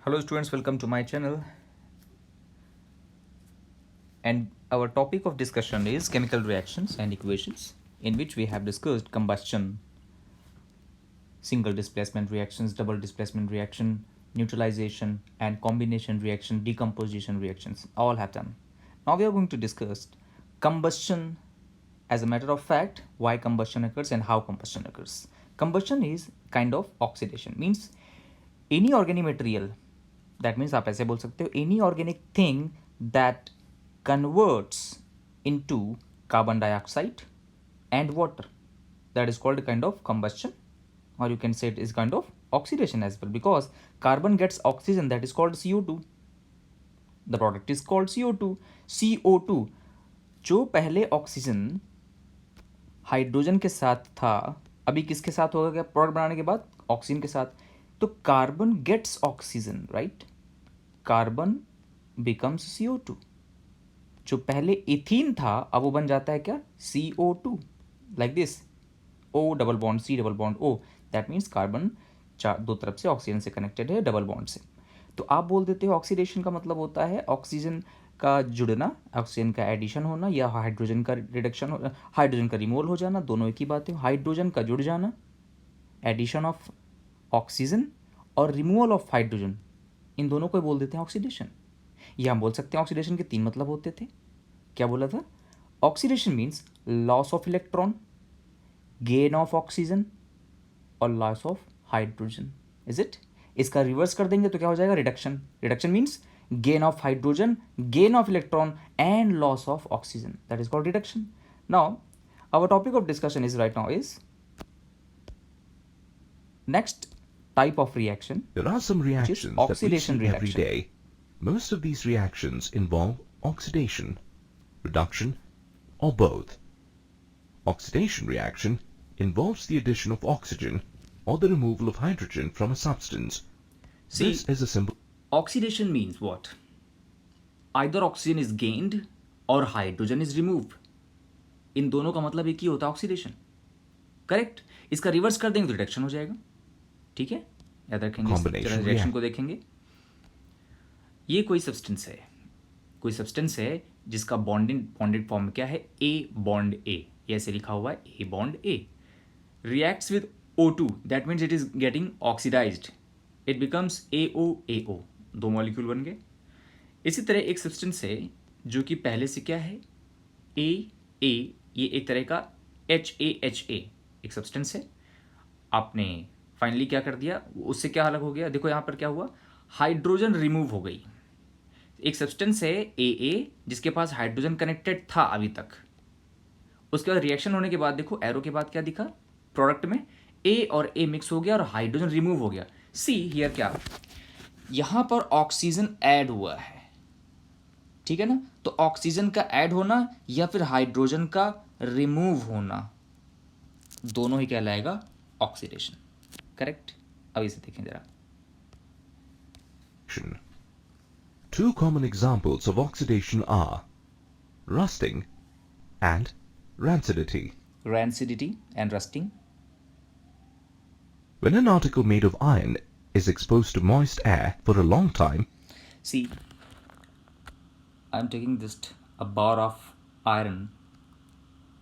Hello students, welcome to my channel, and our topic of discussion is chemical reactions and equations, in which we have discussed combustion, single displacement reactions, double displacement reaction, neutralization and combination reaction, decomposition reactions, all have done. Now we are going to discuss combustion. As a matter of fact, why combustion occurs and how combustion occurs. Combustion is kind of oxidation, means any organic material, that means आप ऐसे बोल सकते हो any organic thing that converts into carbon dioxide and water, that is called a kind of combustion, or you can say it is kind of oxidation as well, because carbon gets oxygen, that is called CO2. The product is called CO2. CO2 जो पहले oxygen hydrogen के साथ था, अभी किसके साथ होगा, क्या प्रोडक्ट बनाने के बाद ऑक्सीजन के साथ, तो carbon gets oxygen, right, carbon becomes CO2. जो पहले इथीन था अब वो बन जाता है क्या, CO2, like this, O double bond C double bond O, that means carbon दो तरफ से ऑक्सीजन से कनेक्टेड है डबल बॉन्ड से. तो आप बोल देते हो ऑक्सीडेशन का मतलब होता है ऑक्सीजन का जुड़ना, ऑक्सीजन का एडिशन होना, या हाइड्रोजन का रिडक्शन हो, हाइड्रोजन का रिमूवल हो जाना, दोनों एक ही बात है. हाइड्रोजन का जुड़ जाना, एडिशन ऑफ ऑक्सीजन और रिमूवल ऑफ हाइड्रोजन, इन दोनों को बोल देते हैं ऑक्सीडेशन. या हम बोल सकते हैं ऑक्सीडेशन के 3 मतलब होते थे. क्या बोला था, oxidation means loss of electron, gain of oxygen और loss of hydrogen. Is it? इसका रिवर्स कर देंगे तो क्या हो जाएगा, reduction. Reduction means gain of hydrogen, gain of electron and loss of oxygen, that is called reduction. Now our topic of discussion is right now is next type of reaction. There are some reactions that we oxidation see every reaction. day. Most of these reactions involve oxidation, reduction, or both. Oxidation reaction involves the addition of oxygen or the removal of hydrogen from a substance. See, this is a simple oxidation means what? Either oxygen is gained or hydrogen is removed. इन दोनों का मतलब एक ही होता है oxidation, correct. इसका reverse कर देंगे तो रिडक्शन हो जाएगा. ठीक है, याद रखेंगे, रिएक्शन को देखेंगे. ये कोई सब्सटेंस है, कोई सब्सटेंस है जिसका बॉन्डेड फॉर्म क्या है, ए बॉन्ड ए, ऐसे लिखा हुआ है A bond A. Reacts with O2, that means it is getting oxidized, it becomes AOAO, 2 molecule बन गए. इसी तरह एक सब्सटेंस है जो कि पहले से क्या है, AA, ये एक तरह का HAHA एक सब्सटेंस है. आपने फाइनली क्या कर दिया, उससे क्या अलग हो गया, देखो यहाँ पर क्या हुआ, हाइड्रोजन रिमूव हो गई. एक सब्सटेंस है AA जिसके पास हाइड्रोजन कनेक्टेड था अभी तक, उसके बाद रिएक्शन होने के बाद देखो एरो के बाद क्या दिखा, प्रोडक्ट में A और A मिक्स हो गया और हाइड्रोजन रिमूव हो गया. सी हियर क्या, यहां पर ऑक्सीजन ऐड हुआ है, ठीक है ना. तो ऑक्सीजन का ऐड होना या फिर हाइड्रोजन का रिमूव होना, दोनों ही कहलाएगा ऑक्सीडेशन, करेक्ट. अब इसे देखें जरा. Two common examples of oxidation are rusting and rancidity. Rancidity and rusting. When an article made of iron is exposed to moist air for a long time. See, I am taking just a bar of iron.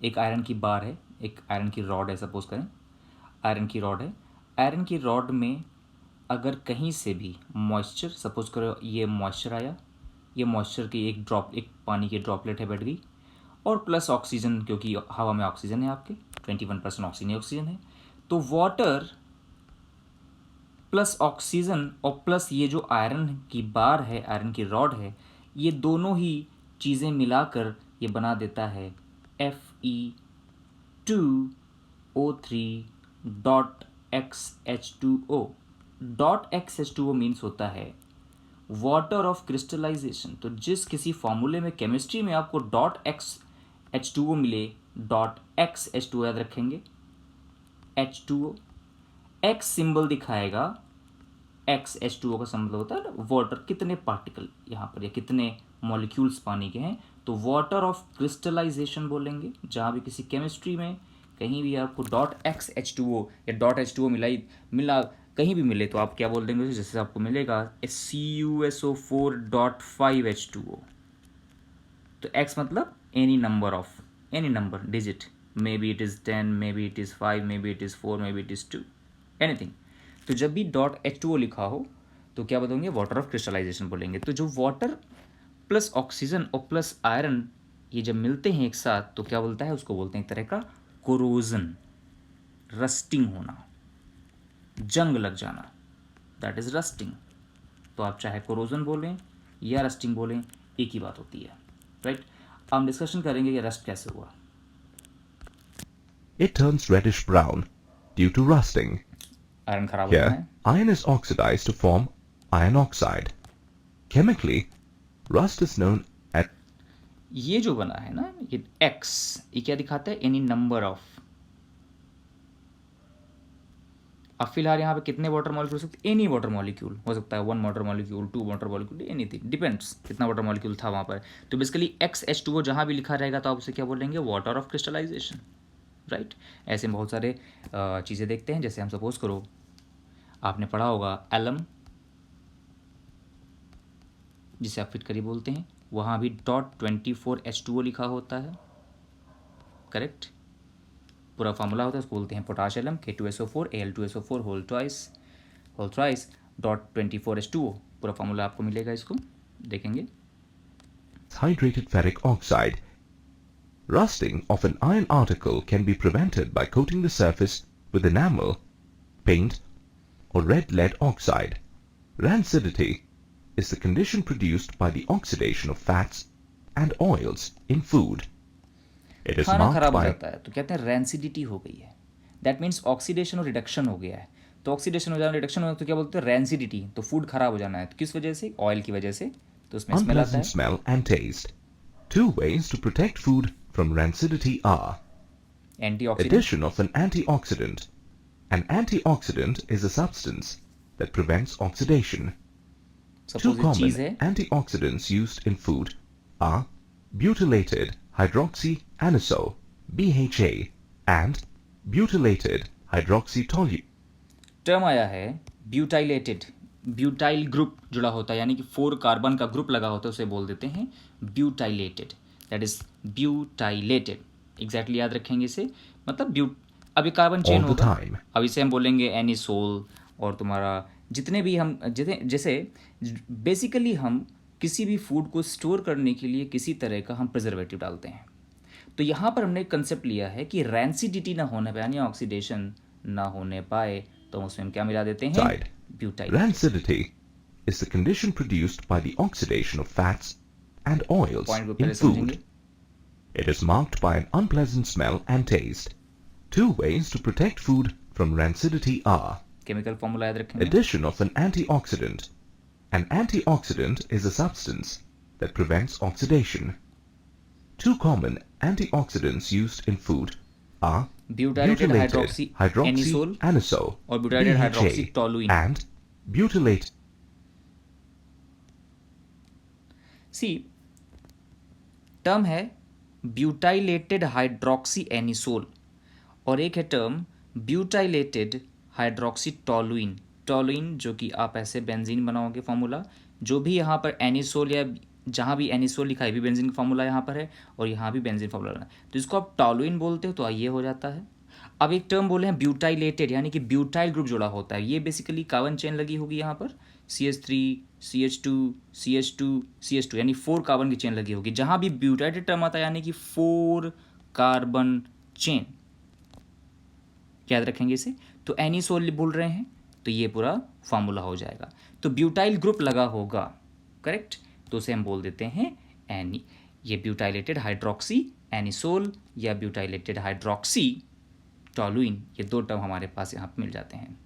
एक iron की बार है, एक iron की rod है, suppose करें iron की rod है. Iron की रॉड में अगर कहीं से भी मॉइस्चर, सपोज करो ये मॉइस्चर आया, ये मॉइस्चर की एक ड्रॉप, एक पानी की ड्रॉपलेट है बैठ गई, और प्लस ऑक्सीजन, क्योंकि हवा में ऑक्सीजन है आपके 21% ऑक्सीजन है, तो वाटर प्लस ऑक्सीजन और प्लस ये जो आयरन की बार है, आयरन की रॉड है, ये दोनों ही चीज़ें मिलाकर ये बना देता है Fe2O3.XH2O. .XH2O मीन्स होता है वाटर ऑफ क्रिस्टलाइजेशन. तो जिस किसी फॉर्मूले में, केमिस्ट्री में आपको .XH2O मिले, .XH2O याद रखेंगे, H2O, X सिंबल दिखाएगा, XH2O का मतलब होता है वाटर, कितने पार्टिकल यहाँ पर या कितने मॉलिक्यूल्स पानी के हैं, तो वाटर ऑफ क्रिस्टलाइजेशन बोलेंगे. जहाँ भी किसी केमिस्ट्री में कहीं भी आपको .XH2O या .H2O मिला कहीं भी मिले तो आप क्या बोल देंगे, जैसे आपको मिलेगा CuSO4.5H2O, तो X मतलब any number digit, may be it is 10, may be it is 5, may be it is 4, may be it is 2, anything. तो जब भी .H2O लिखा हो तो क्या बताएंगे, वाटर ऑफ क्रिस्टलाइजेशन बोलेंगे। तो जो वाटर प्लस ऑक्सीजन और प्लस आयरन ये जब मिलते हैं एक साथ तो क्या बोलता है, उसको बोलते हैं एक तरह का कोरोजन, रस्टिंग होना, जंग लग जाना, दैट इज रस्टिंग। तो आप चाहे कोरोजन बोलें या रस्टिंग बोलें, एक ही बात होती है, राइट। हम डिस्कशन करेंगे कि रस्ट कैसे हुआ। It turns reddish brown due to rusting. Iron खराब हो जाना Here, है। iron is oxidized to form iron oxide. Chemically, rust is known as ये जो बना है ना, ये X, ये क्या दिखाता है, एनी नंबर ऑफ। अब फिलहाल यहाँ पे कितने वाटर मॉलिक्यूल हो सकते, एनी वाटर मॉलिक्यूल हो सकता है, 1 water molecule, 2 water molecule, anything, depends कितना वाटर मॉलिक्यूल था वहाँ पर। तो बेसिकली XH2O जहाँ भी लिखा रहेगा तो आप उसे क्या बोलेंगे, वाटर ऑफ क्रिस्टलाइजेशन, राइट। ऐसे में बहुत सारे चीज़ें देखते हैं, जैसे हम सपोज करो आपने पढ़ा होगा एलम, जिसे आप फिटकरी बोलते हैं, वहाँ भी .24H2O लिखा होता है, करेक्ट। पूरा फार्मूला होता है, उसको बोलते हैं potash alum, K2SO4 Al2SO4 whole thrice .24H2O। पूरा फार्मूला आपको मिलेगा, इसको देखेंगे। hydrated ferric oxide. Rusting of an iron article can be prevented by coating the surface with enamel, paint, or red lead oxide. Rancidity is the condition produced by the oxidation of fats and oils in food. It is खाना marked खराब हो by जाता है तो कहते हैं rancidity हो गई है, दैट मीन्स ऑक्सीडेशन और रिडक्शन हो गया है। तो ऑक्सीडेशन हो जाना, रिडक्शन हो जाना, तो क्या बोलते हैं, रैंसिडिटी। तो फूड खराब हो जाना है, तो किस वजह से, ऑयल की वजह से, तो उसमें स्मेल आता unpleasant है। smell and taste. Two ways to protect food from rancidity are antioxidant, addition of an antioxidant. An antioxidant is a substance that prevents oxidation. Two suppose ये चीज़ common है, antioxidants used in food are butylated hydroxyanisole (BHA) and butylated hydroxytoluene. Term आया है butylated, butyl group जुड़ा होता है, यानी कि 4 carbon का ग्रुप लगा होता है, उसे बोल देते हैं butylated, that is butylated. Exactly याद रखेंगे इसे, मतलब अब ये कार्बन चेन All the होगा। time. अब इसे हम बोलेंगे एनिसोल, और तुम्हारा जितने भी हम जैसे बेसिकली हम किसी भी फूड को स्टोर करने के लिए किसी तरह का हम प्रिजर्वेटिव डालते हैं। तो यहाँ पर हमने कंसेप्ट लिया है कि रैंसिडिटी ना होने पाए, यानी ऑक्सीडेशन ना होने पाए, तो उसमें हम क्या मिला देते हैं, Side. Butyl. Rancidity is the condition produced by the oxidation of fats and oils point को in पहले food. समझेंगे। It is marked by an unpleasant smell and taste. Two ways to protect food from rancidity are chemical formula याद रखेंगे। addition of an antioxidant. An antioxidant is a substance that prevents oxidation. Two common antioxidants used in food are butylated hydroxy anisole hydroxyanisole और butylated hydroxy (BHA) toluene. and butylated सी term है butylated hydroxy anisole, और एक है term butylated hydroxy toluene. Toluene जो कि आप ऐसे बेंजीन बनाओगे फॉर्मूला, जो भी यहाँ पर एनिसोल या जहाँ भी एनिसोल लिखा है भी बेंजीन का फॉर्मूला यहाँ पर है, और यहाँ भी बेंजीन फॉर्मूला है, तो इसको आप टोलुइन बोलते हो, तो ये हो जाता है। अब एक टर्म बोले हैं ब्यूटाइलेटेड, यानी कि ब्यूटाइल ग्रुप जुड़ा होता है, ये बेसिकली कार्बन चेन लगी होगी यहाँ पर, CH3 CH2 CH2 CH2, यानी 4 कार्बन की चेन लगी होगी। जहाँ भी ब्यूटाइलेटेड टर्म आता है यानी कि 4 कार्बन चेन, याद रखेंगे इसे। तो एनिसोल बोल रहे हैं तो ये पूरा फार्मूला हो जाएगा, तो ब्यूटाइल ग्रुप लगा होगा, करेक्ट, तो उसे हम बोल देते हैं एनी। ये ब्यूटाइलेटेड हाइड्रोक्सी एनिसोल या ब्यूटाइलेटेड हाइड्रोक्सी टोलुइन, ये 2 टर्म हमारे पास यहाँ पे मिल जाते हैं।